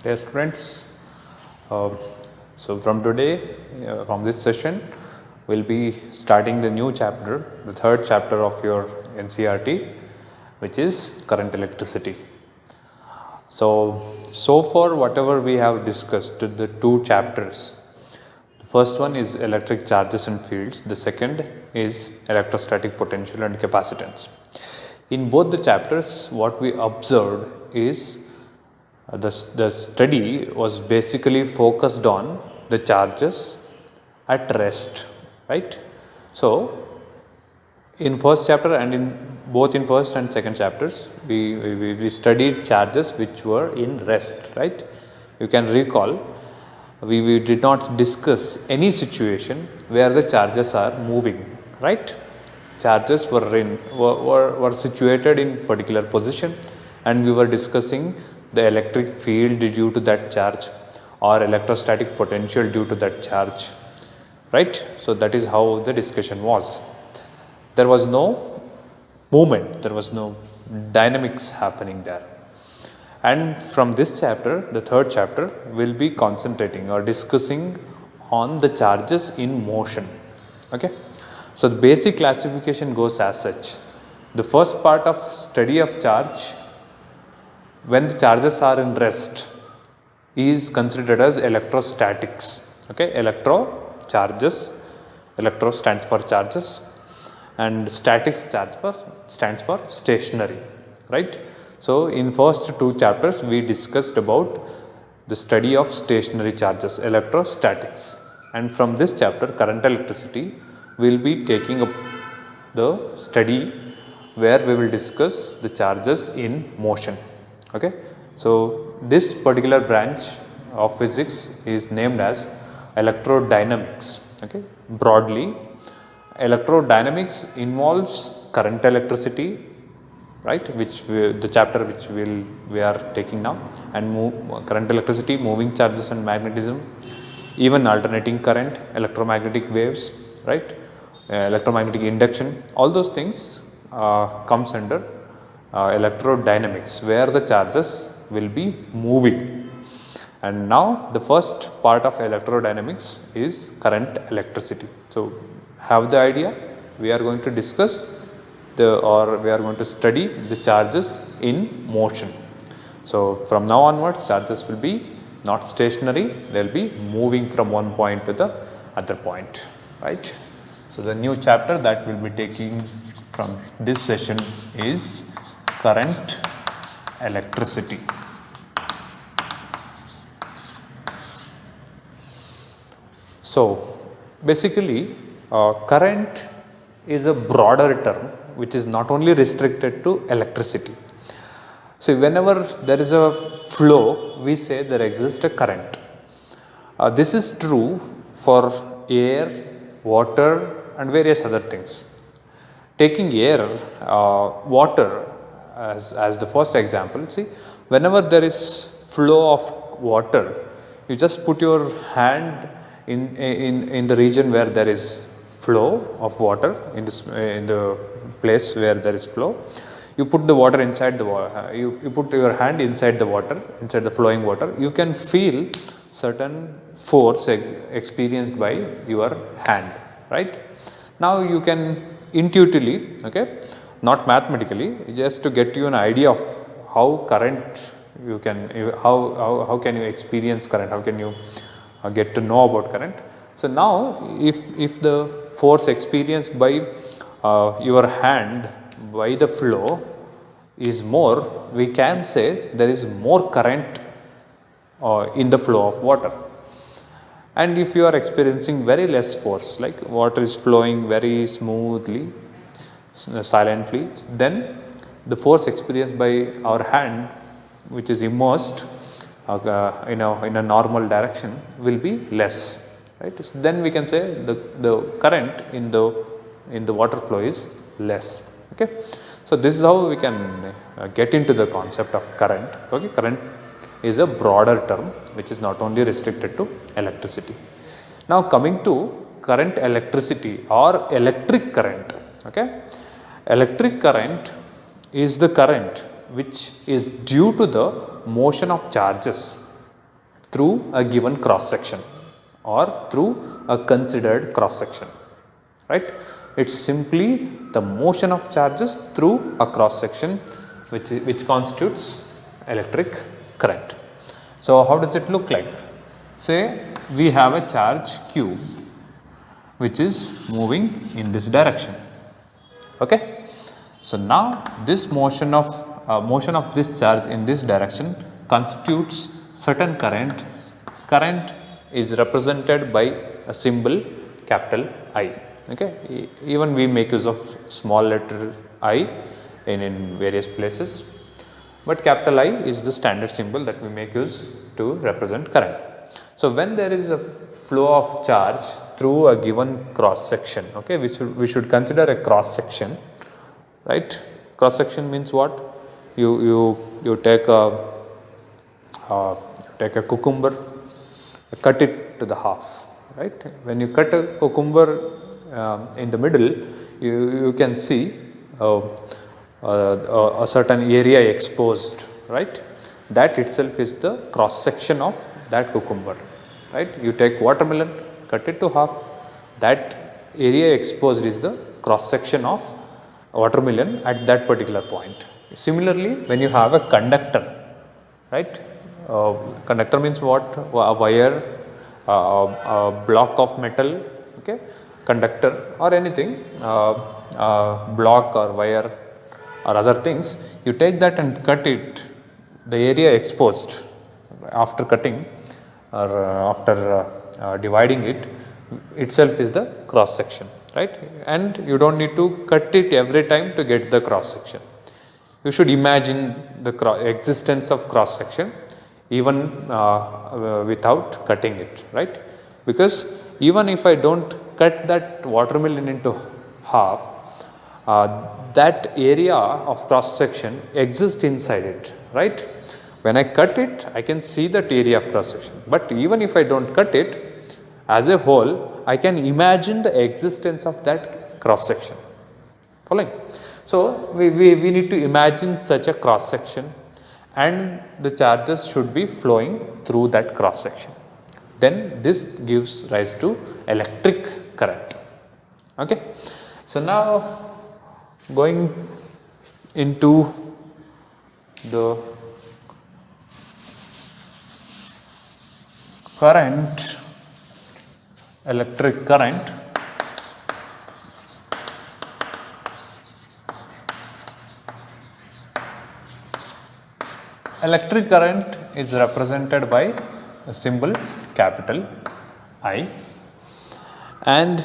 Dear students, uh, so from today, from this session, we'll be starting the new chapter, the third chapter of your NCERT, which is current electricity. So far whatever we have discussed, the two chapters, the first one is electric charges and fields, the second is electrostatic potential and capacitance. In both the chapters, what we observed is the study was basically focused on the charges at rest, right? So, in first chapter and in both in first and second chapters, we studied charges which were in rest, right? You can recall we did not discuss any situation where the charges are moving, right? Charges were situated in particular position, and we were discussing the electric field due to that charge or electrostatic potential due to that charge, right? So that is how the discussion was. There was no movement, there was no dynamics happening there. And from this chapter, the third chapter, will be concentrating or discussing on the charges in motion. Okay. So the basic classification goes as such. The first part of study of charge, when the charges are in rest, is considered as electrostatics. Okay. Electro stands for charges, and statics stands for stationary, right? So in first two chapters we discussed about the study of stationary charges, electrostatics, and from this chapter, current electricity, we will be taking up the study where we will discuss the charges in motion. Okay. So this particular branch of physics is named as electrodynamics. Okay. Broadly, electrodynamics involves current electricity, right, the chapter which we are taking now, and current electricity, moving charges and magnetism, even alternating current, electromagnetic waves, right, electromagnetic induction, all those things comes under electrodynamics, where the charges will be moving. And now the first part of electrodynamics is current electricity. So have the idea, we are going to discuss we are going to study the charges in motion. So from now onwards, charges will be not stationary, they will be moving from one point to the other point, right? So the new chapter that we will be taking from this session is current electricity. So basically, current is a broader term which is not only restricted to electricity. So whenever there is a flow, we say there exists a current. This is true for air, water and various other things. Taking air, water as the first example, see, whenever there is flow of water, you just put your hand in the region where there is flow of water, in the place where there is flow. You put the water inside the water, you put your hand inside the water, inside the flowing water, you can feel certain force experienced by your hand, right? Now you can intuitively, okay, not mathematically, just to get you an idea of how current you can, how can you experience current, how can you get to know about current. So now if the force experienced by your hand by the flow is more, we can say there is more current in the flow of water. And if you are experiencing very less force, like water is flowing very smoothly, silently, then the force experienced by our hand, which is immersed in a normal direction, will be less, right? So then we can say the current in the water flow is less. Okay. So this is how we can get into the concept of current. Okay. Current is a broader term which is not only restricted to electricity. Now coming to current electricity or electric current. Okay. Electric current is the current which is due to the motion of charges. through a given cross section or through a considered cross section, right. It's simply the motion of charges through a cross section which constitutes electric current. So how does it look like? Say we have a charge q which is moving in this direction. Okay. So now this motion of this charge in this direction constitutes certain current. Current is represented by a symbol capital I. Okay. Even we make use of small letter I in various places, but capital I is the standard symbol that we make use to represent current. So when there is a flow of charge through a given cross section, okay, we should consider a cross section, right. Cross section means what? You take a cucumber, cut it to the half, right. When you cut a cucumber in the middle, you can see a certain area exposed, right. That itself is the cross section of that cucumber, right. You take watermelon, cut it to half, that area exposed is the cross section of watermelon at that particular point. Similarly, when you have a conductor, right, conductor means what? A wire, a block of metal, okay, conductor or anything, block or wire or other things, you take that and cut it, the area exposed after cutting or after dividing it itself is the cross section, right. And you do not need to cut it every time to get the cross section. You should imagine the existence of cross section even without cutting it, right. Because even if I do not cut that watermelon into half, that area of cross section exists inside it, right. When I cut it, I can see that area of cross section, but even if I do not cut it as a whole, I can imagine the existence of that cross section. Following? So we need to imagine such a cross section and the charges should be flowing through that cross section. Then this gives rise to electric current. Okay. So now going into the current, electric current. Electric current is represented by a symbol capital I, and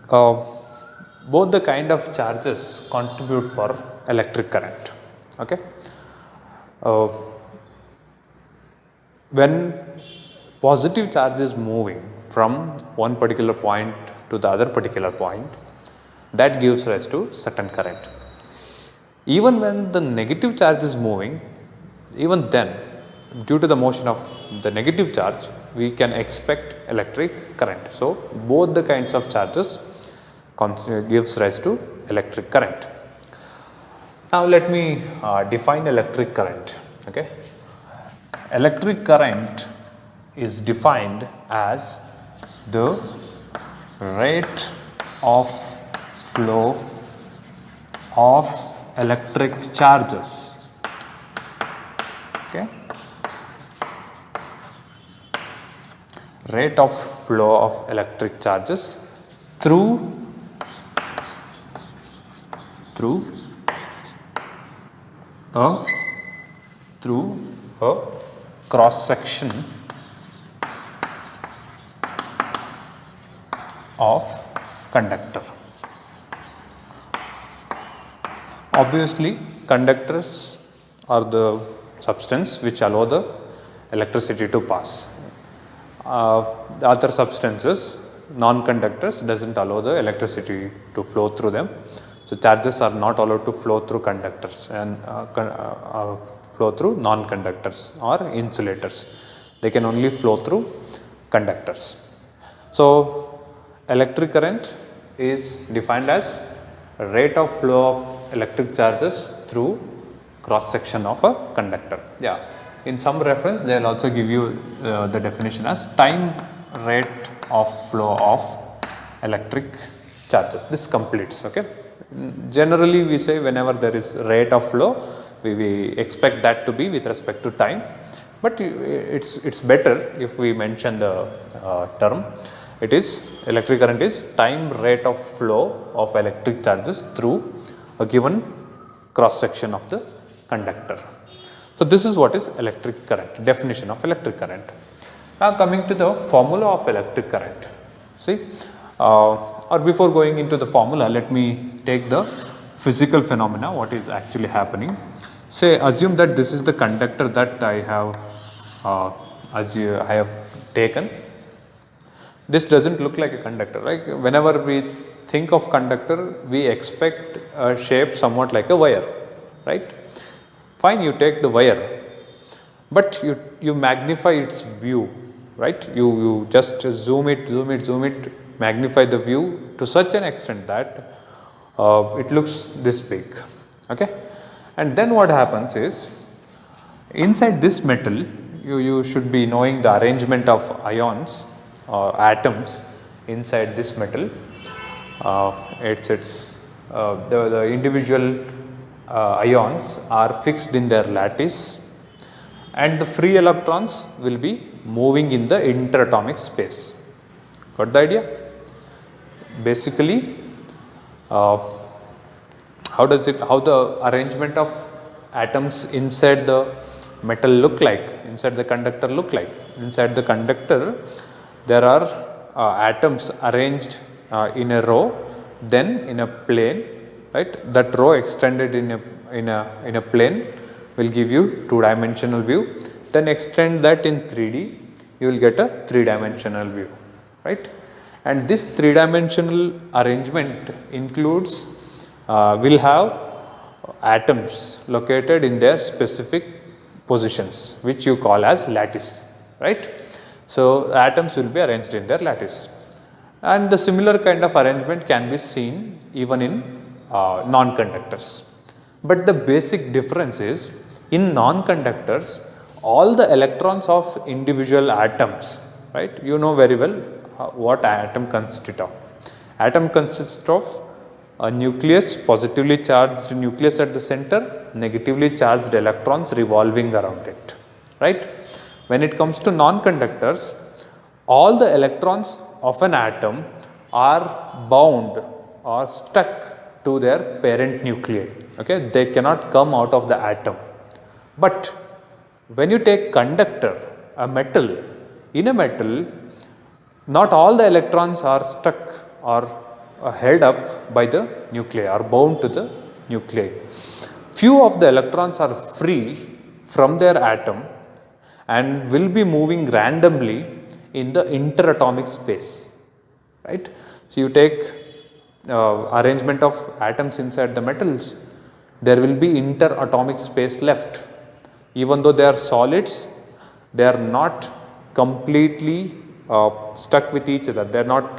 both the kind of charges contribute for electric current. Okay. When positive charge is moving from one particular point to the other particular point, that gives rise to certain current. Even when the negative charge is moving, even then, due to the motion of the negative charge, we can expect electric current. So both the kinds of charges gives rise to electric current. Now let me define electric current. Okay. Electric current is defined as the rate of flow of electric charges. Okay. Rate of flow of electric charges through a cross section of conductor. Obviously, conductors are the substance which allow the electricity to pass. The other substances, non-conductors, doesn't allow the electricity to flow through them. So charges are not allowed to flow through conductors and flow through non-conductors or insulators. They can only flow through conductors. So electric current is defined as rate of flow of electric charges through cross section of a conductor. Yeah, in some reference they will also give you the definition as time rate of flow of electric charges. This completes. Okay. Generally we say whenever there is rate of flow, we expect that to be with respect to time, but it's better if we mention the term. It is electric current is time rate of flow of electric charges through a given cross section of the conductor. So this is what is electric current, definition of electric current. Now coming to the formula of electric current. See, or before going into the formula, let me take the physical phenomena, what is actually happening. Say, assume that this is the conductor that I have taken. This doesn't look like a conductor, right? Whenever we think of conductor, we expect a shape somewhat like a wire, right? Fine, you take the wire, but you magnify its view, right? You just zoom it, magnify the view to such an extent that it looks this big, okay? And then what happens is, inside this metal, you should be knowing the arrangement of ions or atoms inside this metal. The individual ions are fixed in their lattice, and the free electrons will be moving in the interatomic space. Got the idea? Basically, how the arrangement of atoms inside the metal look like, inside the conductor look like. Inside the conductor, there are atoms arranged in a row, then in a plane, right? That row extended in a plane will give you two-dimensional view. Then extend that in 3D, you will get a three-dimensional view, right? And this three-dimensional arrangement includes, will have atoms located in their specific positions, which you call as lattice, right? So atoms will be arranged in their lattice, and the similar kind of arrangement can be seen even in non-conductors. But the basic difference is, in non-conductors, all the electrons of individual atoms, right? You know very well what atom consists of. Atom consists of a nucleus, positively charged nucleus at the center, negatively charged electrons revolving around it, right? When it comes to non-conductors, all the electrons of an atom are bound or stuck to their parent nuclei, okay? They cannot come out of the atom. But when you take conductor, a metal, in a metal, not all the electrons are stuck or held up by the nuclei or bound to the nuclei. Few of the electrons are free from their atom and will be moving randomly in the interatomic space, right? So you take arrangement of atoms inside the metals, there will be interatomic space left. Even though they are solids, they are not completely stuck with each other. They are not,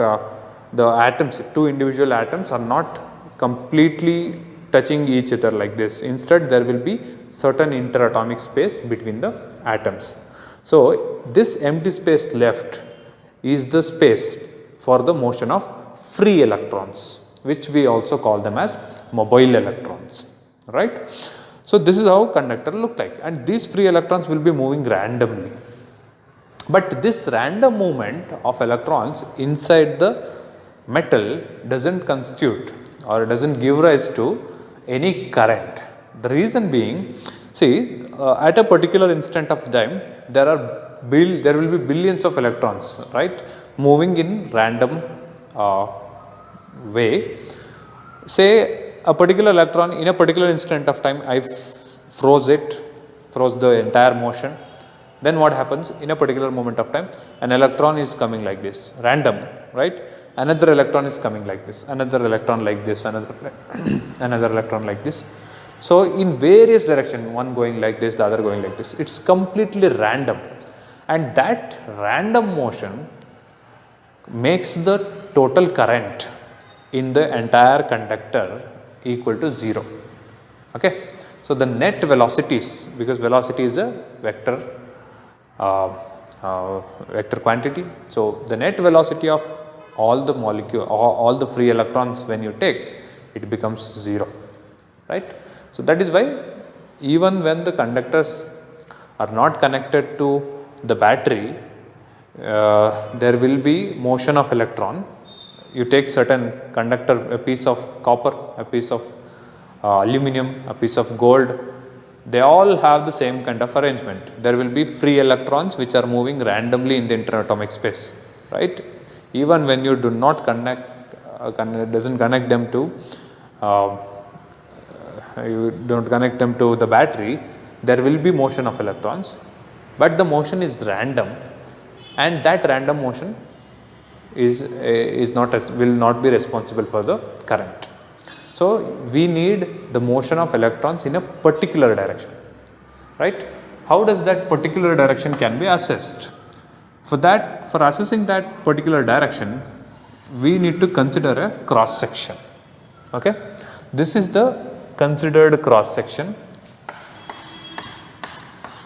the atoms, two individual atoms are not completely touching each other like this. Instead, there will be certain interatomic space between the atoms. So this empty space left is the space for the motion of free electrons, which we also call them as mobile electrons, right? So this is how conductor look like, and these free electrons will be moving randomly. But this random movement of electrons inside the metal doesn't constitute or doesn't give rise to any current. The reason being, see, at a particular instant of time, there will be billions of electrons, right, moving in random way. Say a particular electron in a particular instant of time, I froze the entire motion. Then what happens? In a particular moment of time, an electron is coming like this, random, right? Another electron is coming like this, another electron like this, another electron like this. So in various directions, one going like this, the other going like this. It's completely random, and that random motion makes the total current in the entire conductor equal to 0. Okay, So the net velocities, because velocity is a vector vector quantity. So the net velocity of all the molecule, all the free electrons when you take, it becomes 0, right. So that is why even when the conductors are not connected to the battery, there will be motion of electron. You take certain conductor, a piece of copper, a piece of aluminum, a piece of gold, they all have the same kind of arrangement. There will be free electrons which are moving randomly in the interatomic space, right. Even when you do not connect, doesn't connect them to, you do not connect them to the battery, there will be motion of electrons, but the motion is random, and that random motion will not be responsible for the current. So we need the motion of electrons in a particular direction, right. How does that particular direction can be assessed? For that, for assessing that particular direction, we need to consider a cross section. Okay, this is the considered cross section,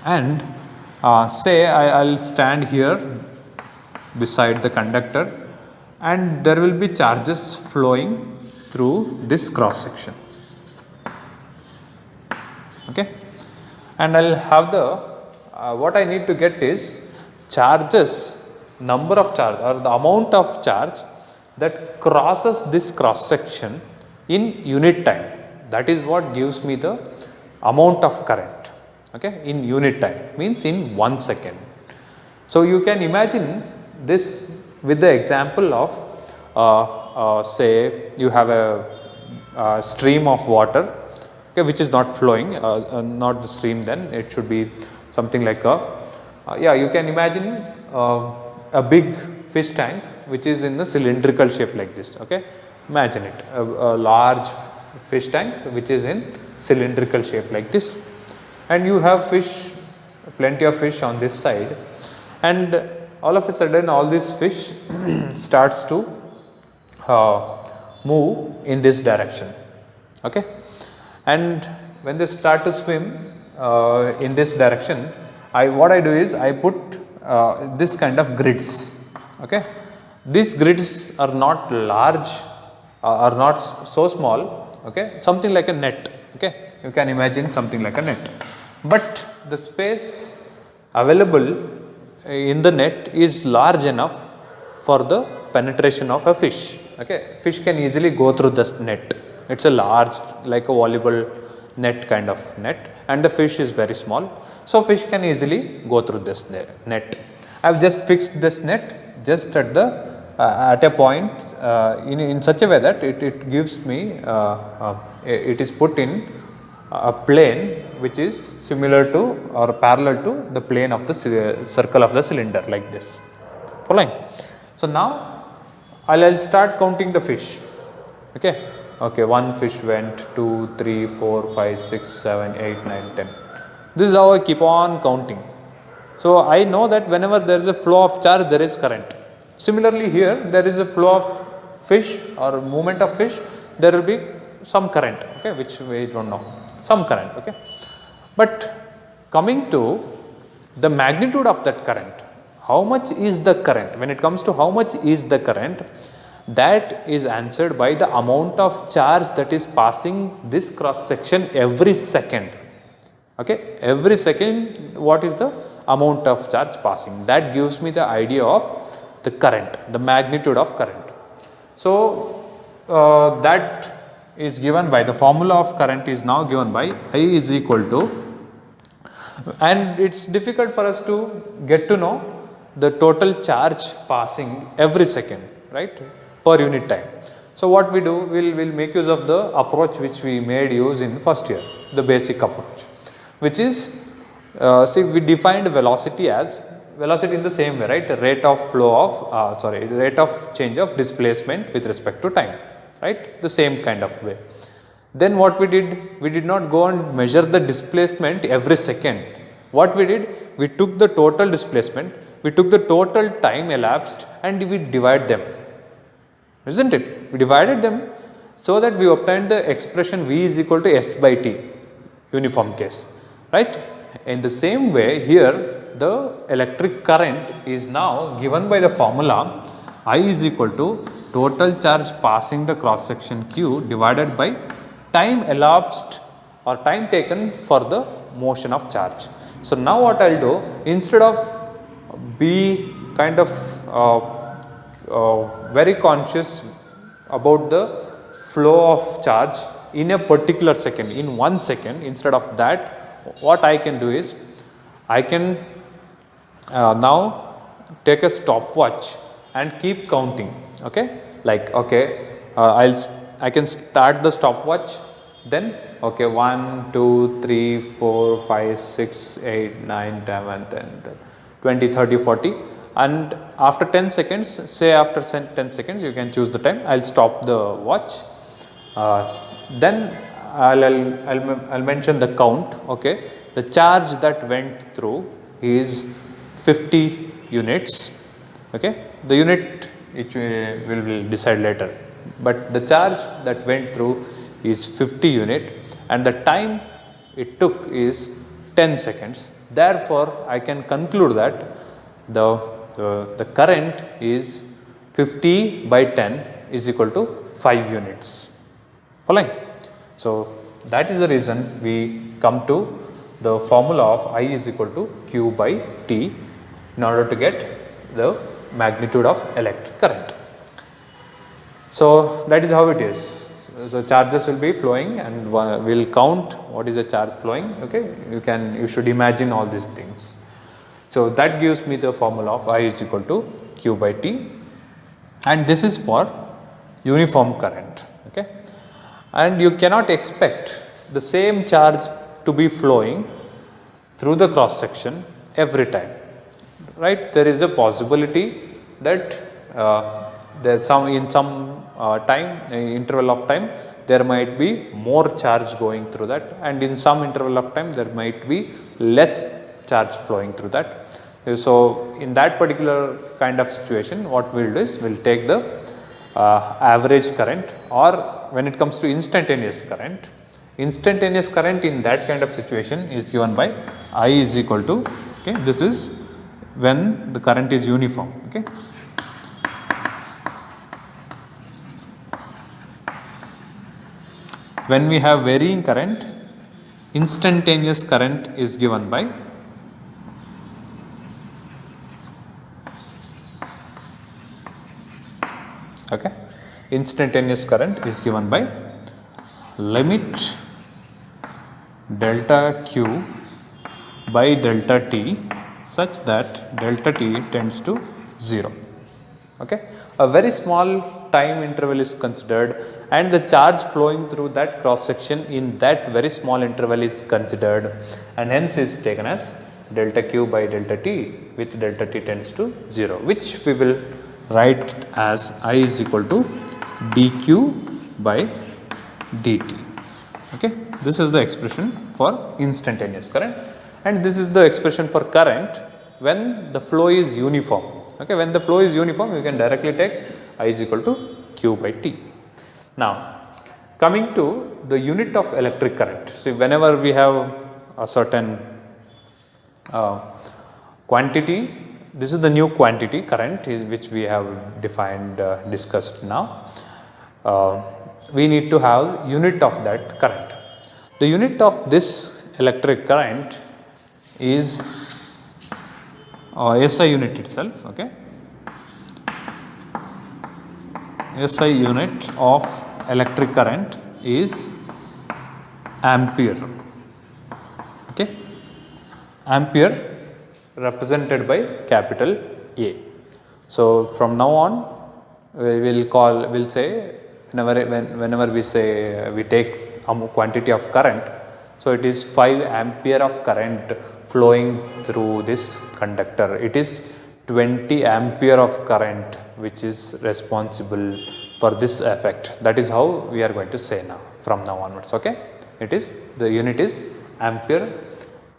and say I'll stand here beside the conductor, and there will be charges flowing through this cross section. Okay, and I'll have the what I need to get is charges, number of charge or the amount of charge that crosses this cross section in unit time. That is what gives me the amount of current. Okay, in unit time means in 1 second. So you can imagine this with the example of say you have a stream of water, okay, which is not flowing, not the stream, then it should be something like a yeah, you can imagine a big fish tank which is in the cylindrical shape like this. Okay, imagine it, a large fish tank which is in cylindrical shape like this, and you have fish, plenty of fish on this side, and all of a sudden all this fish starts to move in this direction. Okay, and when they start to swim in this direction, what I do is I put this kind of grids. Okay, these grids are not large, are not so small. Okay, something like a net. Okay, you can imagine something like a net, but the space available in the net is large enough for the penetration of a fish. Okay, fish can easily go through this net. It's a large, like a volleyball net kind of net, and the fish is very small. So fish can easily go through this net. I have just fixed this net just at the at a point in such a way that it gives me it is put in a plane which is similar to or parallel to the plane of the circle of the cylinder like this. Following? So now I'll start counting the fish. Okay. Okay, 1 fish went, 2, 3, 4, 5, 6, 7, 8, 9, 10. This is how I keep on counting. So I know that whenever there is a flow of charge, there is current. Similarly here, there is a flow of fish or movement of fish, there will be some current, okay, which we don't know, some current. Okay, but coming to the magnitude of that current, how much is the current? When it comes to how much is the current, that is answered by the amount of charge that is passing this cross section every second. Okay, every second what is the amount of charge passing, that gives me the idea of the current, the magnitude of current. So that is given by the formula of current is now given by I is equal to, and it's difficult for us to get to know the total charge passing every second, right, per unit time. So what we do, we'll make use of the approach which we made use in first year, the basic approach, which is see, we defined velocity as velocity in the same way, right, rate of flow of rate of change of displacement with respect to time, right, the same kind of way. Then what we did not go and measure the displacement every second. What we did, we took the total displacement, we took the total time elapsed, and we divide them, isn't it? We divided them so that we obtained the expression V is equal to S by T. uniform case, right? In the same way here the electric current is now given by the formula I is equal to total charge passing the cross section Q divided by time elapsed or time taken for the motion of charge. So now what I will do, instead of be kind of very conscious about the flow of charge in a particular second, in 1 second, instead of that what I can do is I can now take a stopwatch and keep counting, okay, like okay, I can start the stopwatch, then okay 1 2 3 4 5 6 8 9 10 11 20 30 40, and after 10 seconds, say after 10 seconds you can choose the time, I will stop the watch, then I'll mention the count, okay. The charge that went through is 50 units, okay. The unit which we will decide later, but the charge that went through is 50 unit and the time it took is 10 seconds. Therefore, I can conclude that the current is 50 by 10 is equal to 5 units. Following? So, that is the reason we come to the formula of I is equal to Q by T in order to get the magnitude of electric current. So, that is how it is. So, charges will be flowing and we will count what is the charge flowing, okay. You should imagine all these things. So, that gives me the formula of I is equal to Q by T, and this is for uniform current, okay. And you cannot expect the same charge to be flowing through the cross section every time, right. There is a possibility that in some interval of time there might be more charge going through that, and in some interval of time there might be less charge flowing through that. So, in that particular kind of situation what we will do is we will take the average current, or when it comes to instantaneous current in that kind of situation is given by I is equal to, okay, this is when the current is uniform, okay. When we have varying current, instantaneous current is given by okay, instantaneous current is given by limit delta Q by delta T such that delta T tends to 0, okay. A very small time interval is considered and the charge flowing through that cross section in that very small interval is considered, and hence is taken as delta Q by delta T with delta T tends to 0, which we will write as I is equal to dq by dt, okay. This is the expression for instantaneous current, and this is the expression for current when the flow is uniform, okay. When the flow is uniform you can directly take I is equal to Q by T. Now, coming to the unit of electric current. See, whenever we have a certain quantity, this is the new quantity current which we have defined, discussed now. We need to have unit of that current. The unit of this electric current is SI unit itself, okay. SI unit of electric current is ampere, okay. Ampere represented by capital A. So, from now on we will say whenever we say we take a quantity of current, so it is 5 ampere of current flowing through this conductor. It is 20 ampere of current which is responsible for this effect. That is how we are going to say now from now onwards, okay. It is the unit is ampere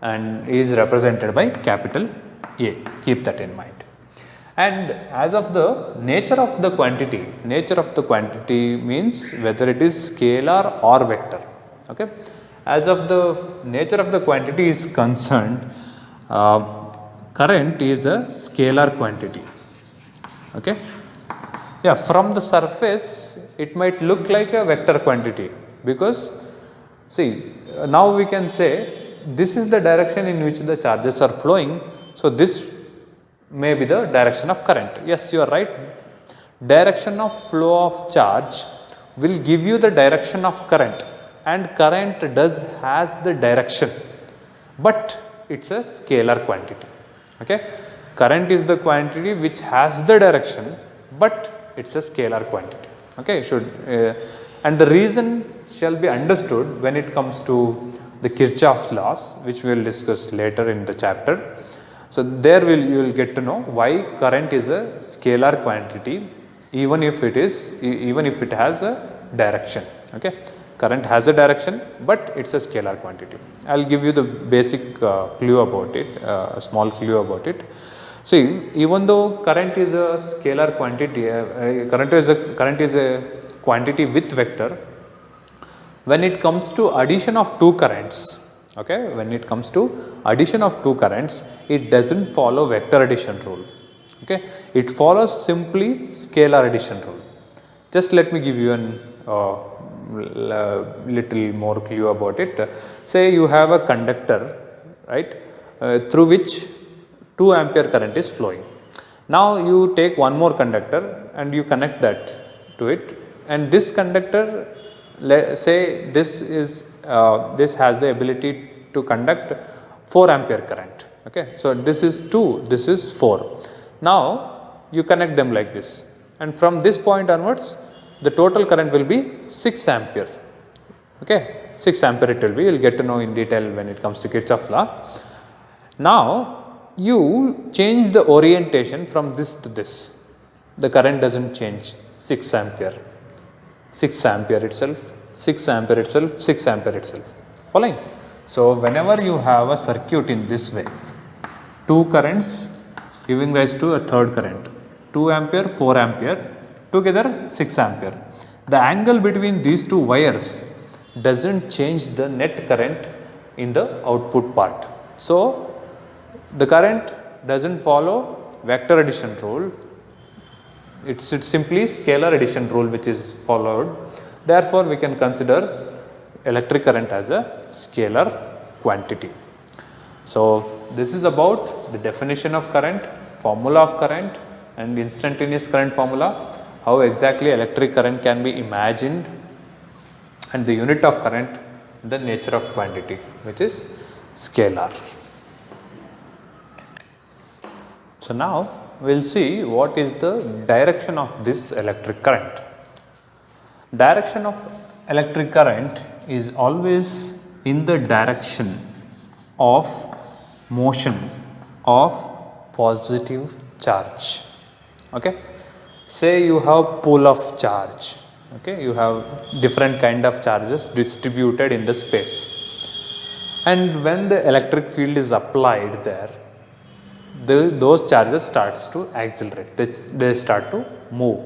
and is represented by capital A, keep that in mind. And as of the nature of the quantity means whether it is scalar or vector, okay. as of the nature of the quantity is concerned, uh, current is a scalar quantity. Okay. Yeah, from the surface it might look like a vector quantity, because see, now we can say this is the direction in which the charges are flowing. So, this may be the direction of current. Yes, you are right. Direction of flow of charge will give you the direction of current, and current has the direction, but it is a scalar quantity. Okay. Current is the quantity which has the direction, but it is a scalar quantity. Okay. And the reason shall be understood when it comes to the Kirchhoff's laws, which we will discuss later in the chapter. So, there you will get to know why current is a scalar quantity, even if it has a direction. Okay. Current has a direction, but it is a scalar quantity. I will give you the basic clue about it, a small clue about it. See, even though current is a scalar quantity, current is a quantity with vector, when it comes to addition of two currents, okay, when it comes to addition of two currents, it does not follow vector addition rule. Okay. It follows simply scalar addition rule. Just let me give you an little more clue about it. Say you have a conductor, right, through which 2 ampere current is flowing. Now, you take one more conductor and you connect that to it, and this conductor, say this has the ability to conduct 4 ampere current. Okay. So, this is 2, this is 4. Now, you connect them like this, and from this point onwards the total current will be 6 ampere. Okay. 6 ampere it will be, you will get to know in detail when it comes to Kirchhoff's law. Now, you change the orientation from this to this, the current does not change, 6 ampere, 6 ampere itself, 6 ampere itself, 6 ampere itself, following. So, whenever you have a circuit in this way, 2 currents giving rise to a third current, 2 ampere, 4 ampere, together 6 ampere. The angle between these two wires does not change the net current in the output part. So, the current does not follow vector addition rule, it is simply scalar addition rule which is followed. Therefore, we can consider electric current as a scalar quantity. So, this is about the definition of current, formula of current, and instantaneous current formula, how exactly electric current can be imagined, and the unit of current, the nature of quantity which is scalar. So, now we will see what is the direction of this electric current. Direction of electric current is always in the direction of motion of positive charge. Okay. Say you have pool of charge, okay, you have different kind of charges distributed in the space, and when the electric field is applied there, those charges starts to accelerate, they start to move.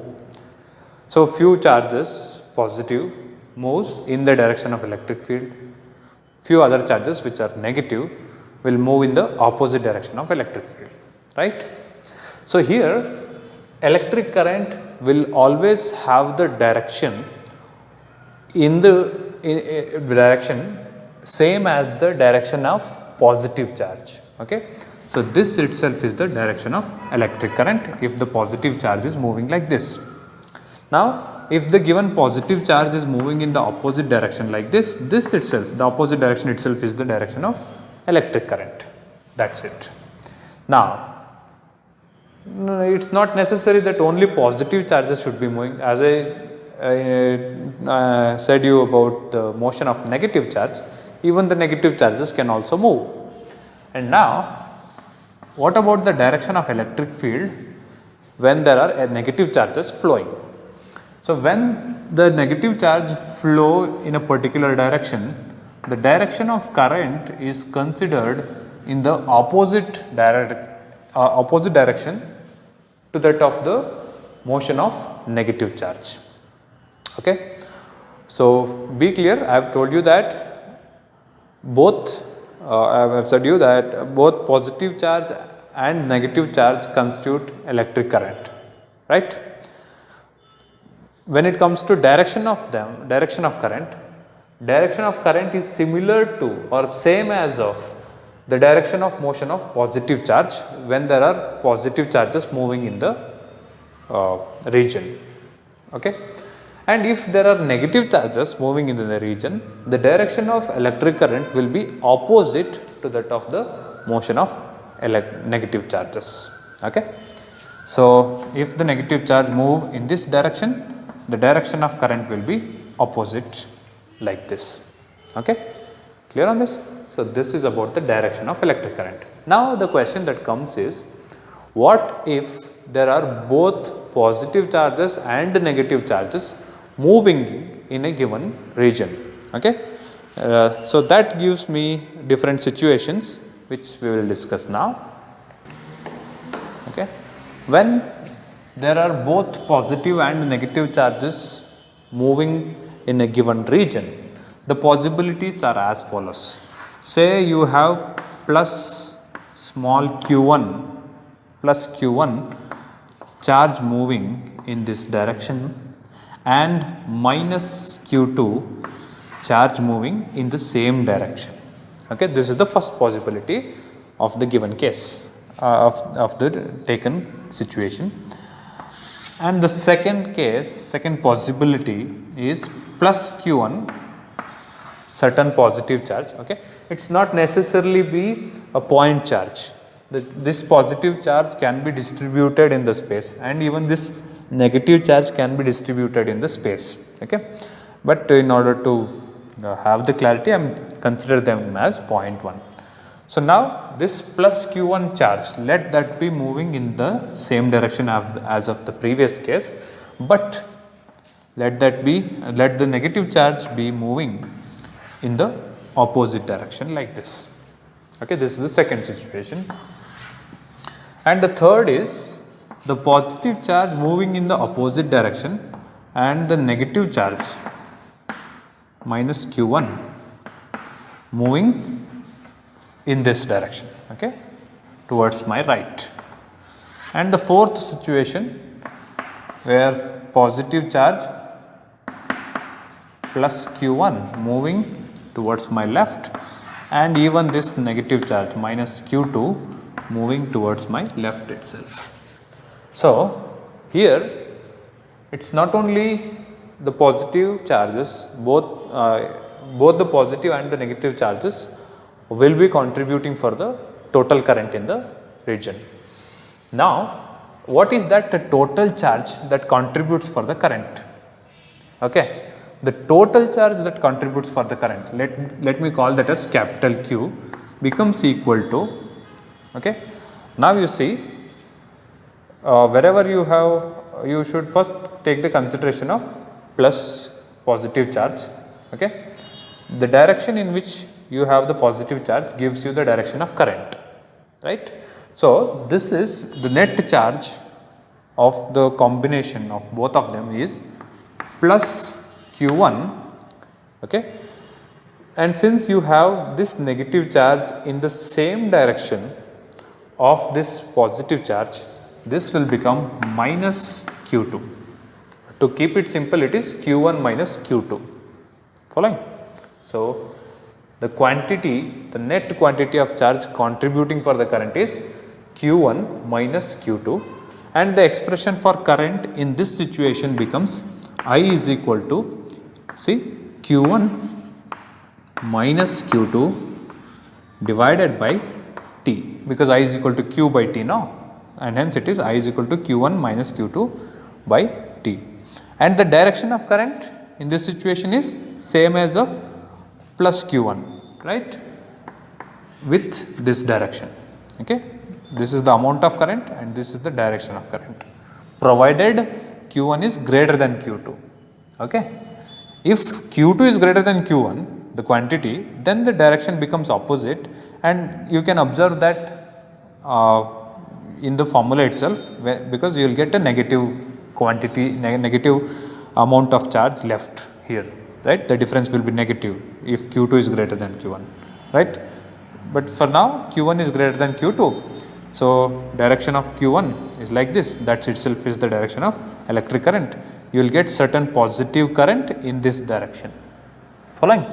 So, few charges positive moves in the direction of electric field, few other charges which are negative will move in the opposite direction of electric field, right. So, here electric current will always have the direction in direction same as the direction of positive charge. Okay. So, this itself is the direction of electric current if the positive charge is moving like this. Now, if the given positive charge is moving in the opposite direction like this itself, the opposite direction itself is the direction of electric current, that is it. Now, it is not necessary that only positive charges should be moving, as I said you about the motion of negative charge, even the negative charges can also move. And now, what about the direction of electric field when there are negative charges flowing? So, when the negative charge flow in a particular direction, the direction of current is considered in the opposite direction to that of the motion of negative charge. Okay. So, be clear, I have told you that both I have said you that both positive charge and negative charge constitute electric current, right? When it comes to direction of current is similar to or same as of the direction of motion of positive charge when there are positive charges moving in the region, okay. And if there are negative charges moving in the region, the direction of electric current will be opposite to that of the motion of negative charges, okay. So, if the negative charge move in this direction, the direction of current will be opposite like this, okay. Clear on this? So, this is about the direction of electric current. Now, the question that comes is, what if there are both positive charges and negative charges moving in a given region, okay. So, that gives me different situations which we will discuss now, okay. When there are both positive and negative charges moving in a given region, the possibilities are as follows. Say you have plus small q1 charge moving in this direction and minus q2 charge moving in the same direction, okay. This is the first possibility of the given case of the taken situation. And the second possibility is plus q1 certain positive charge, okay. It's not necessarily be a point charge. This positive charge can be distributed in the space and even this negative charge can be distributed in the space, okay. But in order to have the clarity, I am consider them as 0.1. So, now this plus q1 charge, let that be moving in the same direction as of the previous case, but let the negative charge be moving in the opposite direction like this, okay. This is the second situation. And the third is the positive charge moving in the opposite direction and the negative charge minus q1 moving in this direction, okay, towards my right. And the fourth situation where positive charge plus q1 moving towards my left and even this negative charge minus q2 moving towards my left itself. So, here it is not only the positive charges, both the positive and the negative charges will be contributing for the total current in the region. Now, what is that the total charge that contributes for the current, okay. The total charge that contributes for the current, let me call that as capital Q, becomes equal to, okay. Now, you see wherever you have, you should first take the consideration of plus positive charge, okay. The direction in which you have the positive charge gives you the direction of current, right. So, this is the net charge of the combination of both of them is plus q1, okay. And since you have this negative charge in the same direction of this positive charge, this will become minus q2. To keep it simple, it is q1 minus q2, following. So, the net quantity of charge contributing for the current is q1 minus q2, and the expression for current in this situation becomes I is equal to, see, q1 minus q2 divided by t, because I is equal to q by t now, and hence it is I is equal to q1 minus q2 by t. And the direction of current in this situation is same as of plus q1, right, with this direction, okay. This is the amount of current and this is the direction of current, provided q1 is greater than q2, okay. If q2 is greater than q1, the quantity, then the direction becomes opposite, and you can observe that in the formula itself, because you will get a negative quantity, negative amount of charge left here, right. The difference will be negative if q2 is greater than q1. right? But for now Q1 is greater than Q2. So direction of Q1 is like this, that itself is the direction of electric current. You will get certain positive current in this direction. Following?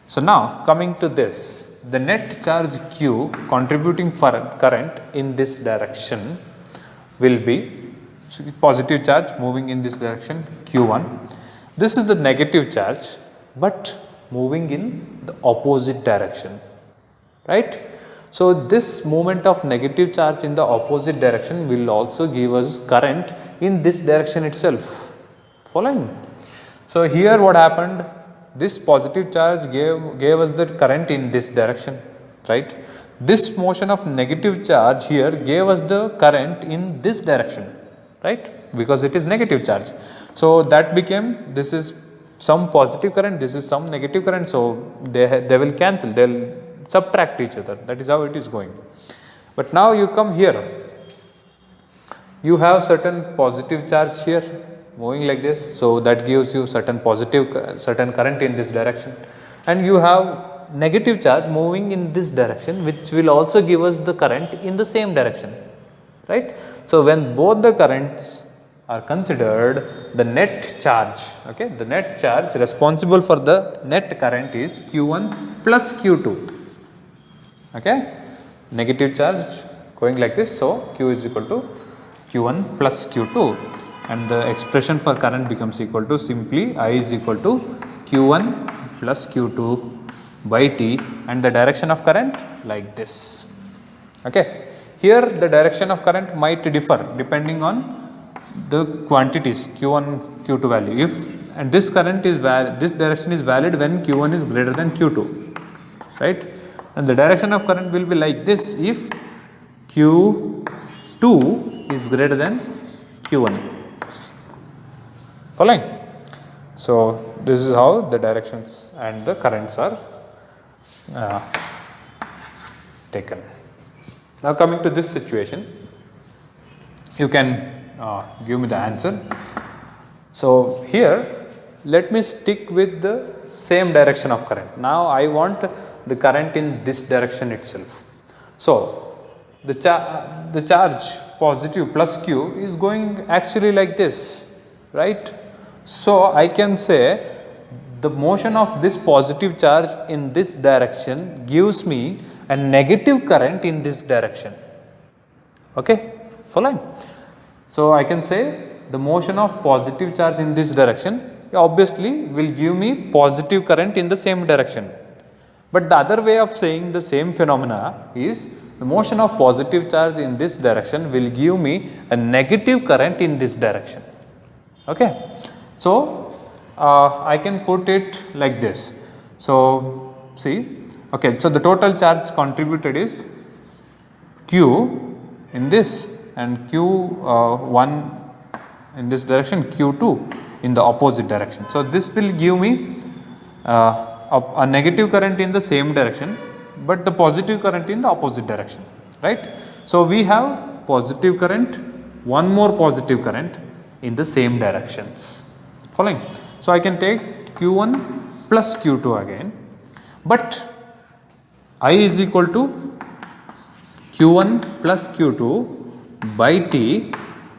So now coming to this, the net charge Q contributing for current in this direction will be positive charge moving in this direction Q1. This is the negative charge but moving in the opposite direction, right? So this movement of negative charge in the opposite direction will also give us current in this direction itself. Following? So here what happened, this positive charge gave us the current in this direction, right? This motion of negative charge here gave us the current in this direction, right? Because it is negative charge. So that became, this is some positive current, this is some negative current, so they will cancel, they will subtract each other. That is how it is going. But now you come here, you have certain positive charge here moving like this, so that gives you certain certain current in this direction, and you have negative charge moving in this direction, which will also give us the current in the same direction, right? So when both the currents are considered, the net charge, okay, the net charge responsible for the net current is Q1 plus Q2. Okay, negative charge going like this, so Q is equal to Q1 plus Q2, and the expression for current becomes equal to simply I is equal to Q1 plus Q2 by T, and the direction of current like this. Okay, here the direction of current might differ depending on the quantities Q1, Q2 value. If, and this current is this direction is valid when Q1 is greater than Q2, right? And the direction of current will be like this if Q2 is greater than Q1. Following? So this is how the directions and the currents are taken. Now coming to this situation, you can give me the answer. So here let me stick with the same direction of current. Now I want the current in this direction itself. So the charge positive plus Q is going actually like this, right? So I can say the motion of this positive charge in this direction gives me a negative current in this direction. Okay, following? So I can say the motion of positive charge in this direction obviously will give me positive current in the same direction. But the other way of saying the same phenomena is the motion of positive charge in this direction will give me a negative current in this direction. Okay. So I can put it like this. So see, okay, so the total charge contributed is Q in this and Q1 in this direction, Q2 in the opposite direction. So this will give me a negative current in the same direction, but the positive current in the opposite direction, right? So we have positive current, one more positive current in the same directions. Following? So I can take Q1 plus Q2 again, but I is equal to Q1 plus Q2 by T.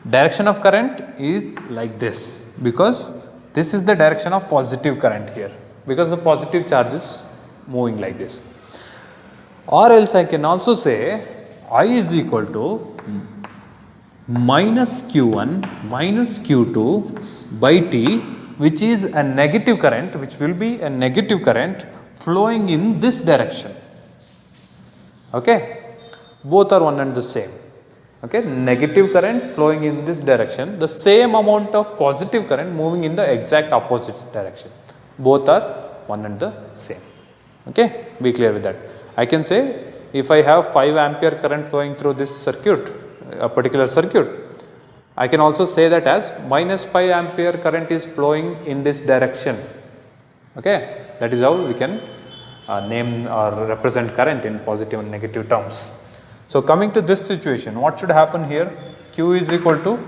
Direction of current is like this, because this is the direction of positive current here, because the positive charge is moving like this. Or else I can also say I is equal to minus Q1 minus Q2 by T, which is a negative current, which will be a negative current flowing in this direction. Okay, both are one and the same. Okay, negative current flowing in this direction, the same amount of positive current moving in the exact opposite direction. Both are one and the same. Okay, be clear with that. I can say if I have 5 ampere current flowing through this circuit, a particular circuit, I can also say that as minus 5 ampere current is flowing in this direction. Okay, that is how we can name or represent current in positive and negative terms. So coming to this situation, what should happen here? Q is equal to,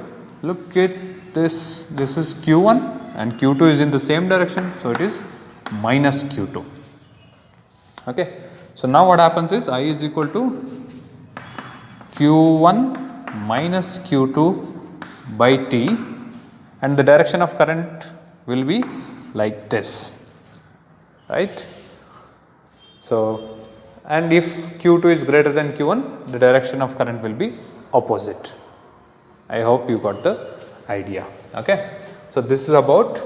look at this, this is Q1 and Q2 is in the same direction, so it is minus Q2. Okay. So now what happens is I is equal to Q1 minus Q2 by T, and the direction of current will be like this, right. So, and if Q2 is greater than Q1, the direction of current will be opposite. I hope you got the idea. Okay. So, this is about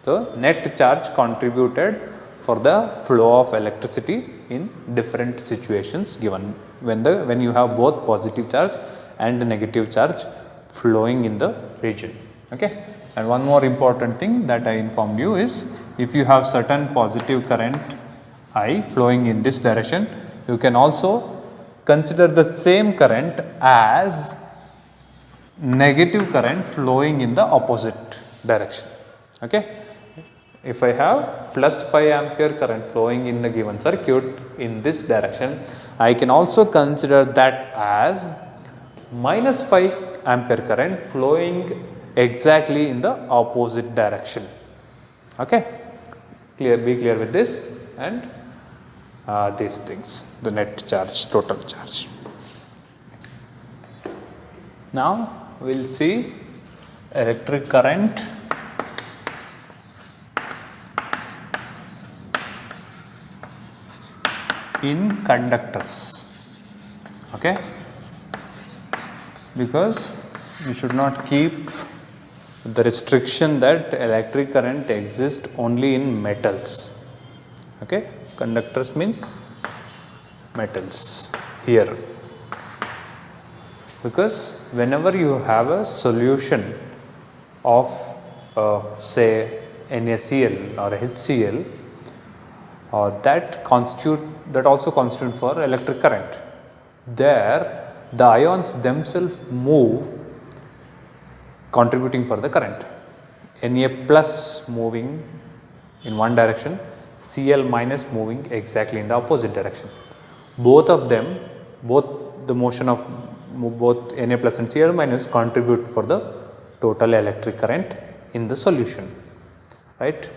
the net charge contributed for the flow of electricity in different situations given when you have both positive charge and negative charge flowing in the region. Okay. And one more important thing that I informed you is, if you have certain positive current I flowing in this direction, you can also consider the same current as negative current flowing in the opposite direction. Okay. If I have plus 5 ampere current flowing in the given circuit in this direction, I can also consider that as minus 5 ampere current flowing exactly in the opposite direction. Okay. Be clear with this, and these things, the net charge, total charge. Now we will see electric current in conductors. Okay. Because you should not keep the restriction that electric current exists only in metals. Okay. Conductors means metals here, because whenever you have a solution of say NaCl or HCl, that also constitute for electric current. There the ions themselves move, contributing for the current. Na plus moving in one direction, Cl minus moving exactly in the opposite direction. Both of them, both the motion of both Na plus and Cl minus contribute for the total electric current in the solution, right.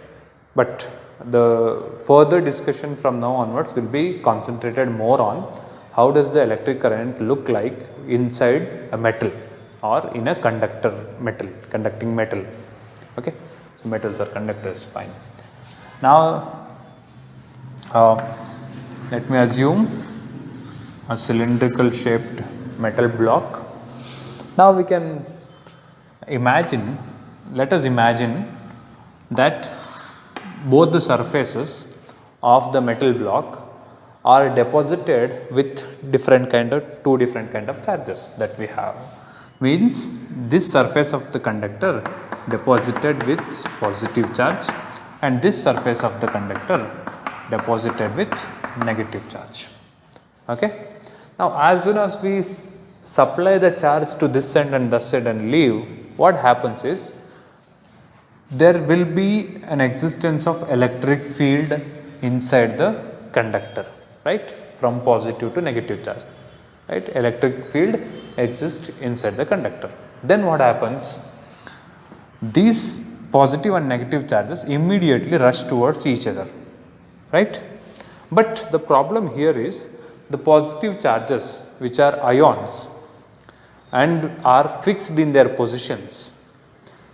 But the further discussion from now onwards will be concentrated more on how does the electric current look like inside a metal or in a conducting metal. Okay. So, metals are conductors, fine. Now, let me assume a cylindrical shaped metal block. Now, we can imagine, let us imagine that both the surfaces of the metal block are deposited with two different kind of charges that we have. Means this surface of the conductor deposited with positive charge, and this surface of the conductor deposited with negative charge. Okay. Now, as soon as we supply the charge to this end and this end and leave, what happens is there will be an existence of electric field inside the conductor, right, from positive to negative charge, right. Electric field exists inside the conductor. Then what happens? These positive and negative charges immediately rush towards each other, right. But the problem here is the positive charges, which are ions and are fixed in their positions,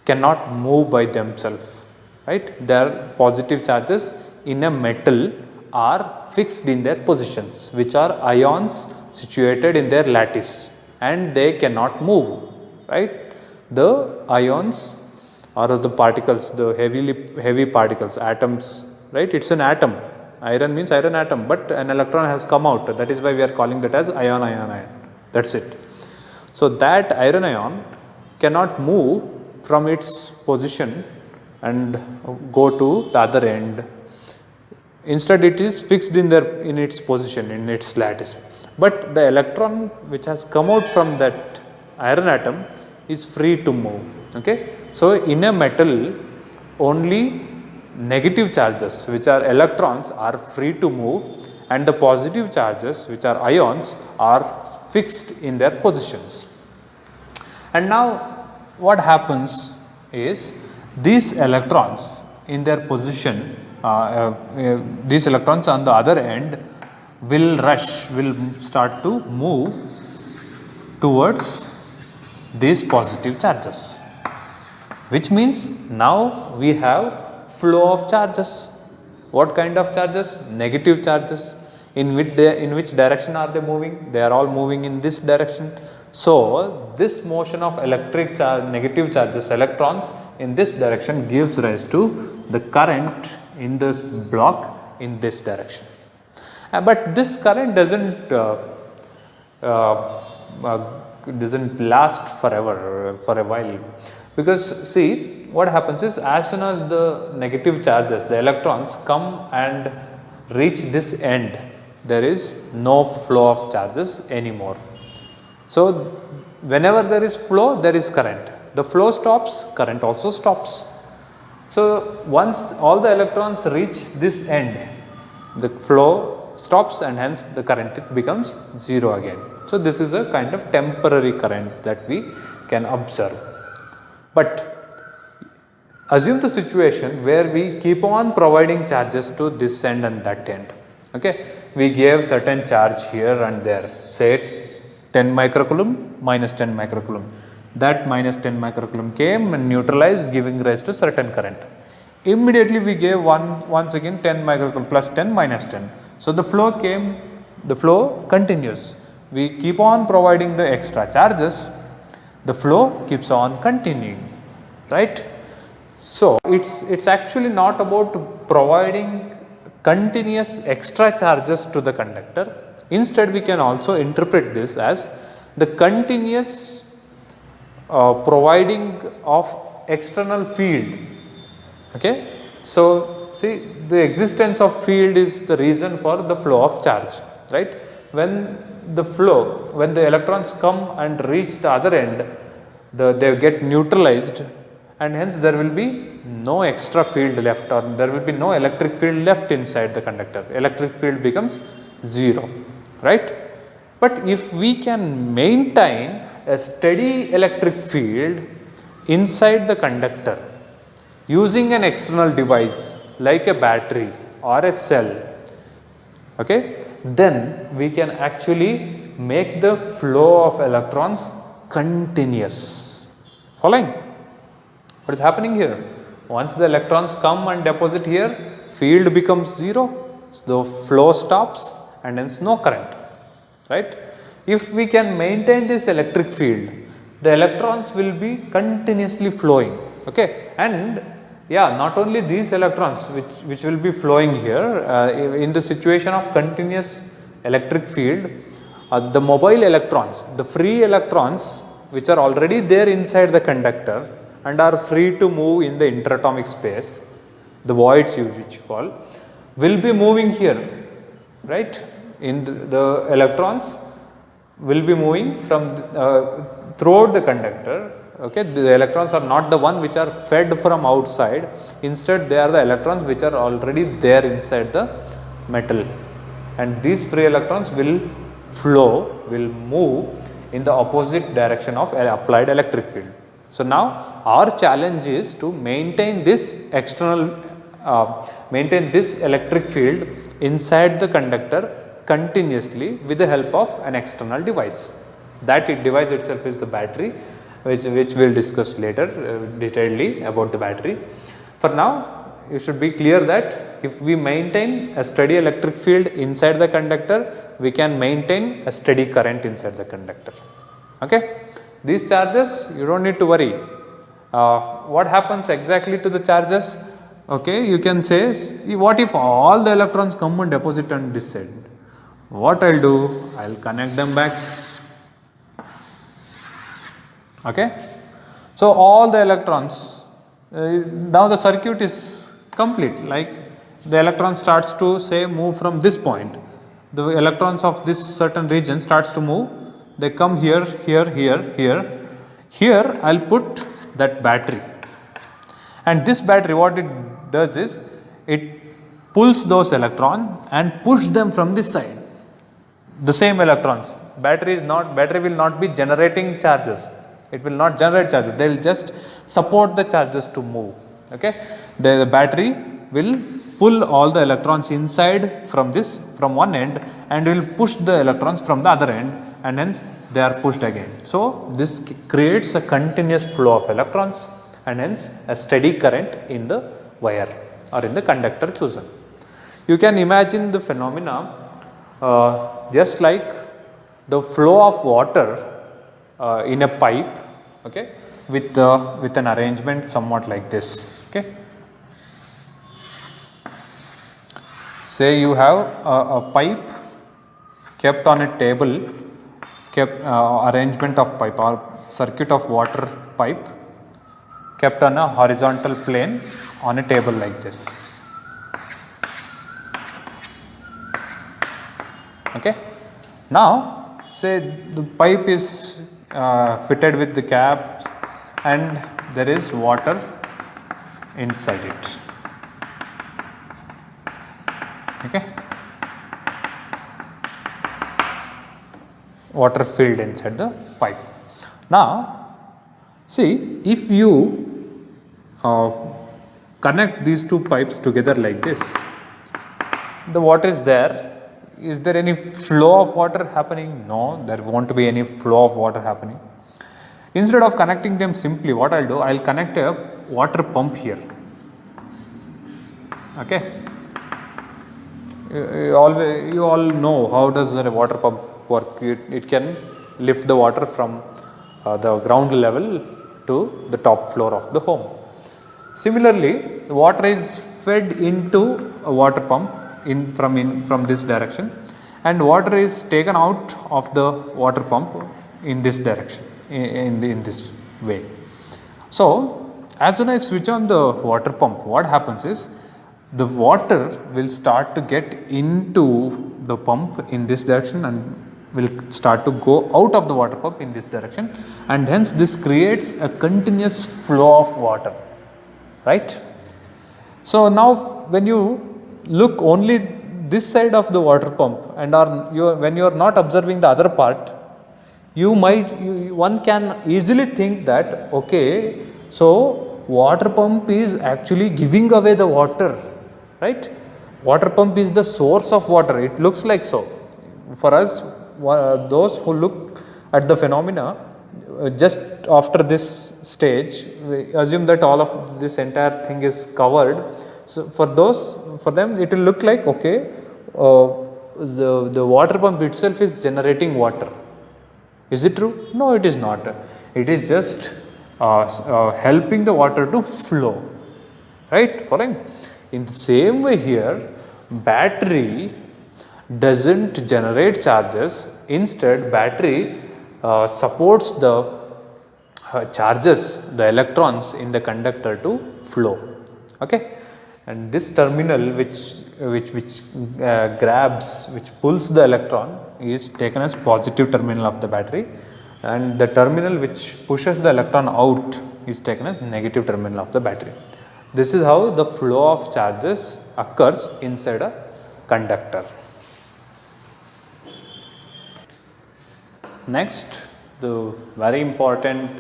cannot move by themselves, right. Their positive charges in a metal are fixed in their positions, which are ions situated in their lattice, and they cannot move, right. The ions or the particles, the heavy particles, atoms, right. It is an atom. Iron means iron atom, but an electron has come out. That is why we are calling that as ion. That is it. So, that iron ion cannot move from its position and go to the other end. Instead, it is fixed in its position, in its lattice. But the electron which has come out from that iron atom is free to move. Okay. So, in a metal, only negative charges, which are electrons, are free to move, and the positive charges, which are ions, are fixed in their positions. And now what happens is, these electrons in their position these electrons on the other end will start to move towards these positive charges, which means now we have flow of charges. What kind of charges? Negative charges. In which direction are they moving? They are all moving in this direction. So this motion of electric charge, negative charges, electrons in this direction gives rise to the current in this block in this direction. But this current doesn't last forever, for a while, because see what happens is, as soon as the negative charges, the electrons come and reach this end, there is no flow of charges anymore. So whenever there is flow, there is current. The flow stops, current also stops. So once all the electrons reach this end, the flow stops and hence the current becomes zero again. So this is a kind of temporary current that we can observe. But assume the situation where we keep on providing charges to this end and that end. Okay, we gave certain charge here and there, say 10 microcoulomb, minus 10 microcoulomb. That minus 10 microcoulomb came and neutralized, giving rise to certain current. Immediately we gave once again 10 microcoulomb plus 10 minus 10. So the flow continues. We keep on providing the extra charges, the flow keeps on continuing, right? So it's actually not about providing continuous extra charges to the conductor. Instead, we can also interpret this as the continuous providing of external field. Okay, so see, the existence of field is the reason for the flow of charge, right? When the electrons come and reach the other end, they get neutralized, and hence there will be no extra field left, or there will be no electric field left inside the conductor. Electric field becomes zero, right? But if we can maintain a steady electric field inside the conductor using an external device like a battery or a cell, okay, then we can actually make the flow of electrons continuous. Following? What is happening here? Once the electrons come and deposit here, field becomes zero, so the flow stops and hence no current, right? If we can maintain this electric field, the electrons will be continuously flowing, okay? And yeah, not only these electrons which will be flowing here, in the situation of continuous electric field, the mobile electrons, the free electrons which are already there inside the conductor and are free to move in the interatomic space, the voids which you call, will be moving here, right? In the electrons will be moving from throughout the conductor. Okay, the electrons are not the one which are fed from outside, instead they are the electrons which are already there inside the metal, and these free electrons will move in the opposite direction of applied electric field. So now our challenge is to maintain this electric field inside the conductor continuously with the help of an external device. That device itself is the battery, which we will discuss later detailedly about the battery. For now, you should be clear that if we maintain a steady electric field inside the conductor, we can maintain a steady current inside the conductor. Okay? These charges, you don't need to worry. What happens exactly to the charges? Okay, you can say, what if all the electrons come and deposit on this side? What I'll do, I'll connect them back. Okay, so all the electrons, now the circuit is complete, like the electron starts to say move from this point, the electrons of this certain region starts to move, they come here, here I'll put that battery, and this battery what it does is, it pulls those electrons and push them from this side, the same electrons. Battery will not be generating charges. It will not generate charges, they will just support the charges to move. Okay, the battery will pull all the electrons inside from one end and will push the electrons from the other end, and hence they are pushed again. So this creates a continuous flow of electrons and hence a steady current in the wire or in the conductor chosen. You can imagine the phenomena just like the flow of water in a pipe, okay, with an arrangement somewhat like this. Okay. Say you have a pipe kept on a table, kept arrangement of pipe or circuit of water pipe kept on a horizontal plane on a table like this. Okay. Now say the pipe is fitted with the caps and there is water inside it. Okay. Water filled inside the pipe. Now see, if you connect these two pipes together like this, the water is there. Is there any flow of water happening? No, there won't be any flow of water happening. Instead of connecting them simply, what I'll do, I'll connect a water pump here. Okay. You all know how does a water pump work. It can lift the water from the ground level to the top floor of the home. Similarly, water is fed into a water pump from this direction, and water is taken out of the water pump in this direction, in this way. So as soon as I switch on the water pump, what happens is the water will start to get into the pump in this direction and will start to go out of the water pump in this direction, and hence this creates a continuous flow of water, right? So now when you look only this side of the water pump and when you are not observing the other part, one can easily think that, okay, so water pump is actually giving away the water, right? Water pump is the source of water. It looks like so. For us, those who look at the phenomena just after this stage, we assume that all of this entire thing is covered. So for them it will look like, okay, the water pump itself is generating water. Is it true? No, it is not. It is just helping the water to flow, right? Following? In the same way here, battery doesn't generate charges. Instead, battery supports the charges, the electrons in the conductor to flow. Okay. And this terminal which pulls the electron is taken as positive terminal of the battery, and the terminal which pushes the electron out is taken as negative terminal of the battery. This is how the flow of charges occurs inside a conductor. Next, the very important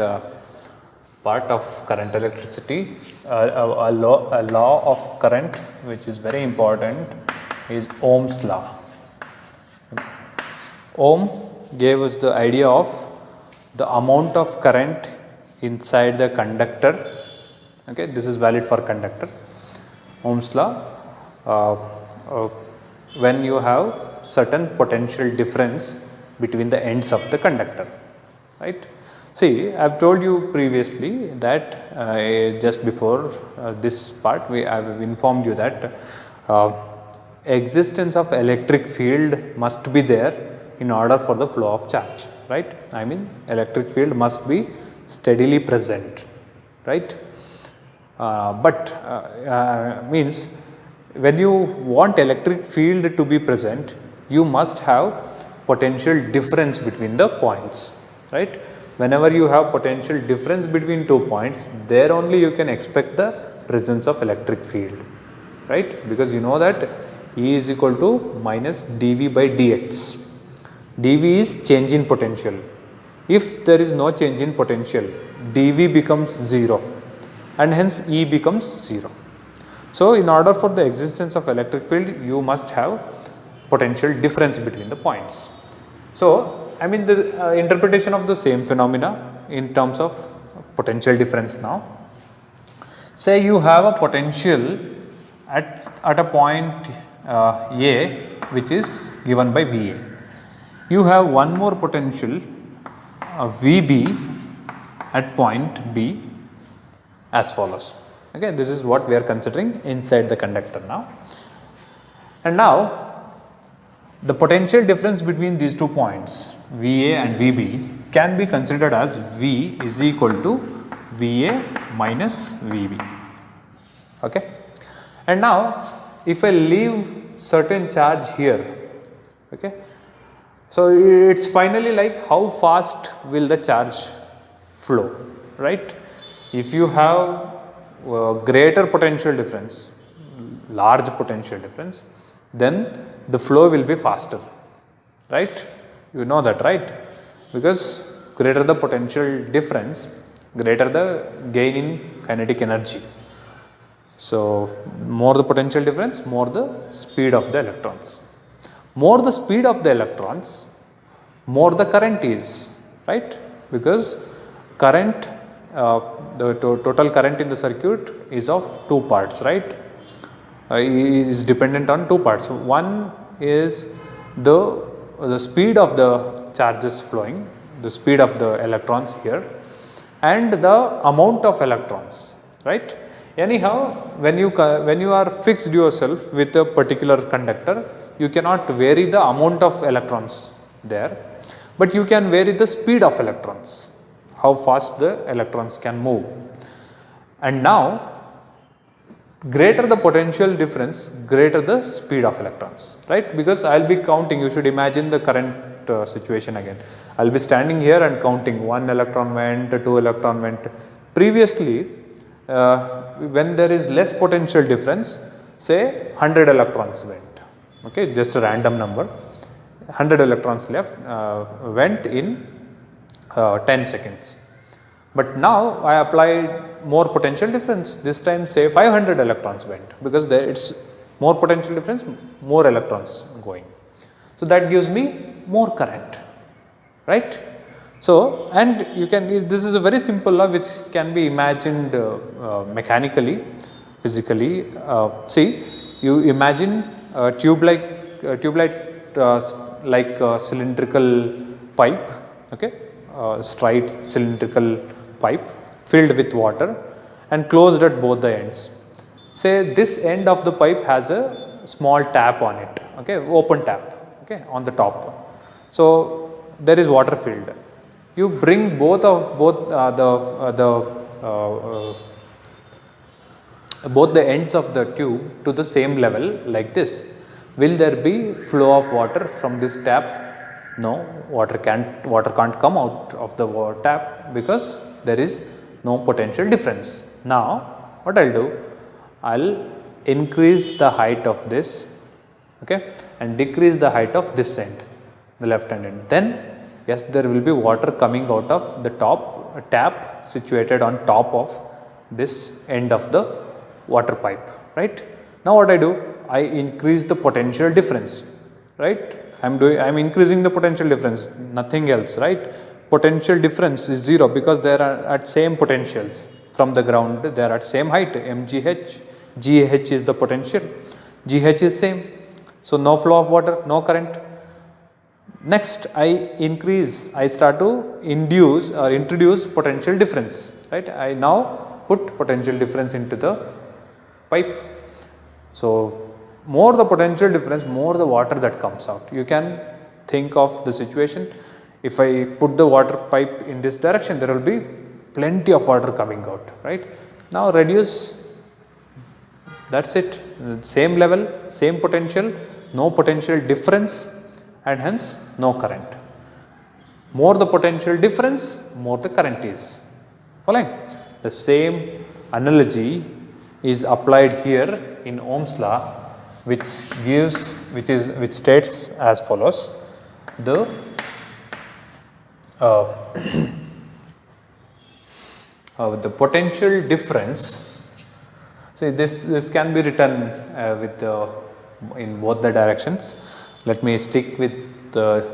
part of current electricity, a law of current which is very important is Ohm's law. Ohm gave us the idea of the amount of current inside the conductor. Okay, this is valid for conductor. Ohm's law, when you have certain potential difference between the ends of the conductor, right? See, I have told you previously that just before this part, I have informed you that existence of electric field must be there in order for the flow of charge, right? I mean, electric field must be steadily present, right? Means when you want electric field to be present, you must have potential difference between the points, right? Whenever you have potential difference between 2 points, there only you can expect the presence of electric field, right? Because you know that E is equal to minus dV by dx. dV is change in potential. If there is no change in potential, dV becomes 0 and hence E becomes 0. So in order for the existence of electric field, you must have potential difference between the points. So I mean the interpretation of the same phenomena in terms of potential difference now. Say you have a potential at a point A, which is given by VA. You have one more potential VB at point B as follows. Okay, this is what we are considering inside the conductor now. And now the potential difference between these 2 points VA and VB can be considered as V is equal to VA minus VB. Okay. And now if I leave certain charge here, okay, so it's finally like how fast will the charge flow, right? If you have greater potential difference, large potential difference, then the flow will be faster, right? You know that, right? Because greater the potential difference, greater the gain in kinetic energy. So more the potential difference, more the speed of the electrons. More the speed of the electrons, more the current is, right? Because current, the total current in the circuit is of 2 parts, right? Is dependent on 2 parts. One is the speed of the charges flowing, the speed of the electrons here, and the amount of electrons, right? Anyhow, when you are fixed yourself with a particular conductor, you cannot vary the amount of electrons there, but you can vary the speed of electrons, how fast the electrons can move. And now greater the potential difference, greater the speed of electrons, right? Because I will be counting, you should imagine the current situation again. I will be standing here and counting 1 electron went, 2 electron went. Previously, when there is less potential difference, say 100 electrons went, okay, just a random number, 100 electrons left went in 10 seconds. But now I applied more potential difference, this time say 500 electrons went, because there it's more potential difference, more electrons going. So that gives me more current, right? So, and you can, this is a very simple law which can be imagined mechanically, physically. See, you imagine a tube-like cylindrical pipe, okay, straight cylindrical pipe filled with water and closed at both the ends. Say this end of the pipe has a small tap on it, okay, open tap, okay, on the top. So there is water filled. You bring both the ends of the tube to the same level like this. Will there be flow of water from this tap? No, water can't come out of the tap because there is no potential difference. Now what I'll do, I'll increase the height of this, okay, and decrease the height of this end, the left hand end. Then yes, there will be water coming out of the top tap situated on top of this end of the water pipe, right? Now what I do, I increase the potential difference, right? I'm increasing the potential difference, nothing else, right? Potential difference is 0 because they are at same potentials from the ground, they are at same height, mgh, gh is the potential, gh is same. So no flow of water, no current. Next I start to induce or introduce potential difference, right? I now put potential difference into the pipe. So more the potential difference, more the water that comes out. You can think of the situation, if I put the water pipe in this direction, there will be plenty of water coming out, right? Now reduce, that's it, same level, same potential, no potential difference, and hence no current. More the potential difference, more the current is. Following? The same analogy is applied here in Ohm's law, which states as follows: the potential difference. So this can be written with in both the directions. Let me stick with the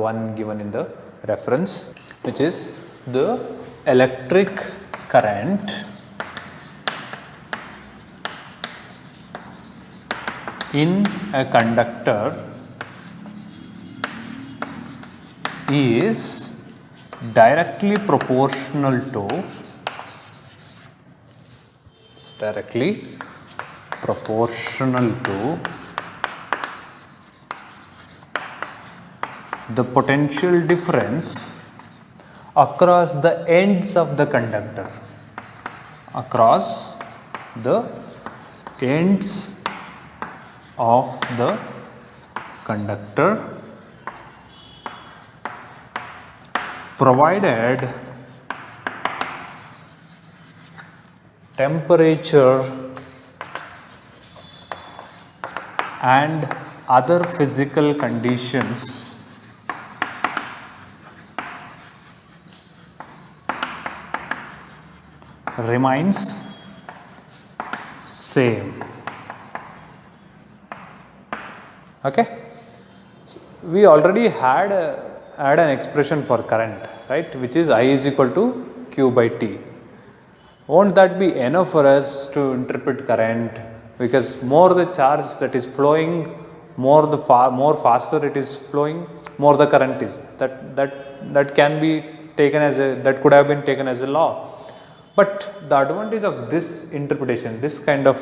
one given in the reference, which is the electric current in a conductor is directly proportional to the potential difference across the ends of the conductor, provided temperature and other physical conditions remains same. Okay. So we already had an expression for current, right, which is I is equal to Q by T. Won't that be enough for us to interpret current? Because more the charge that is flowing, more faster it is flowing, more the current is. That can be taken as that could have been taken as a law. But the advantage of this interpretation, this kind of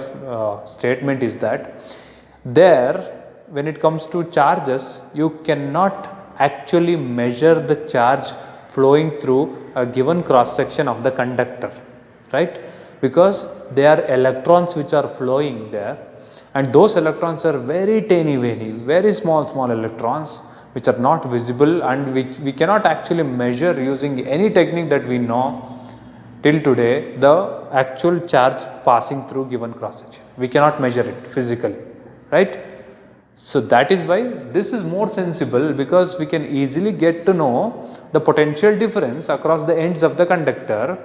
statement is that when it comes to charges, you cannot actually measure the charge flowing through a given cross section of the conductor, right? Because they are electrons which are flowing there, and those electrons are very tiny, very small electrons which are not visible, and which we cannot actually measure using any technique that we know till today, the actual charge passing through given cross section. We cannot measure it physically, right? So that is why this is more sensible, because we can easily get to know the potential difference across the ends of the conductor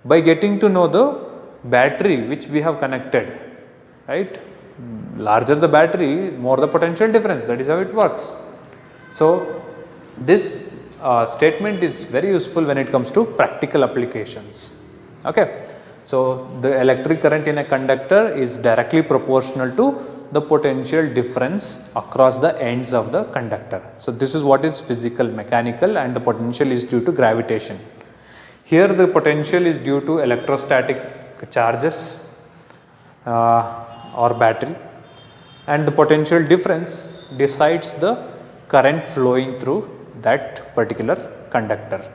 by getting to know the battery which we have connected, right? Larger the battery, more the potential difference. That is how it works. So this statement is very useful when it comes to practical applications. Okay. So the electric current in a conductor is directly proportional to the potential difference across the ends of the conductor. So this is what is physical, mechanical, and the potential is due to gravitation. Here the potential is due to electrostatic charges or battery, and the potential difference decides the current flowing through that particular conductor.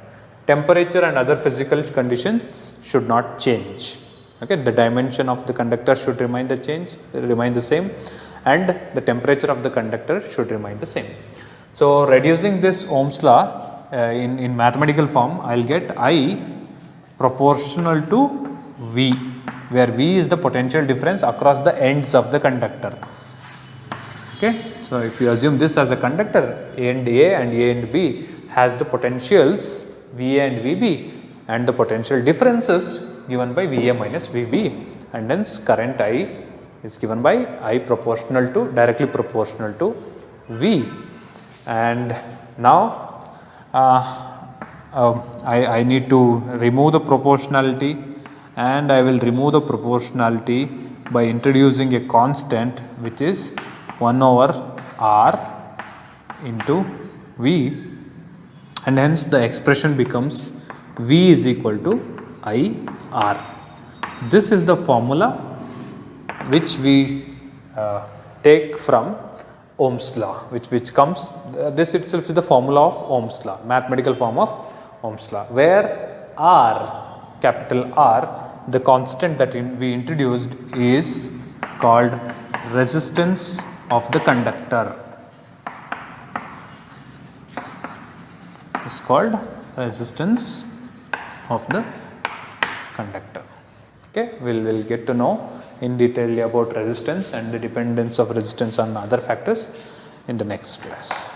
Temperature and other physical conditions should not change. Okay, the dimension of the conductor should remain the same, and the temperature of the conductor should remain the same. So reducing this Ohm's law in mathematical form, I will get I proportional to V, where V is the potential difference across the ends of the conductor. Okay, so if you assume this as a conductor, A and B has the potentials VA and VB, and the potential differences given by VA minus VB, and hence current I is given by I directly proportional to V. And now I need to remove the proportionality, and I will remove the proportionality by introducing a constant which is 1 over R into V, and hence the expression becomes V is equal to IR. This is the formula which we take from Ohm's law, which comes, this itself is the formula of Ohm's law, mathematical form of Ohm's law, where R, capital R, the constant that we introduced is called resistance of the conductor. It's called resistance of the conductor. Okay, we'll get to know in detail about resistance and the dependence of resistance on other factors in the next class.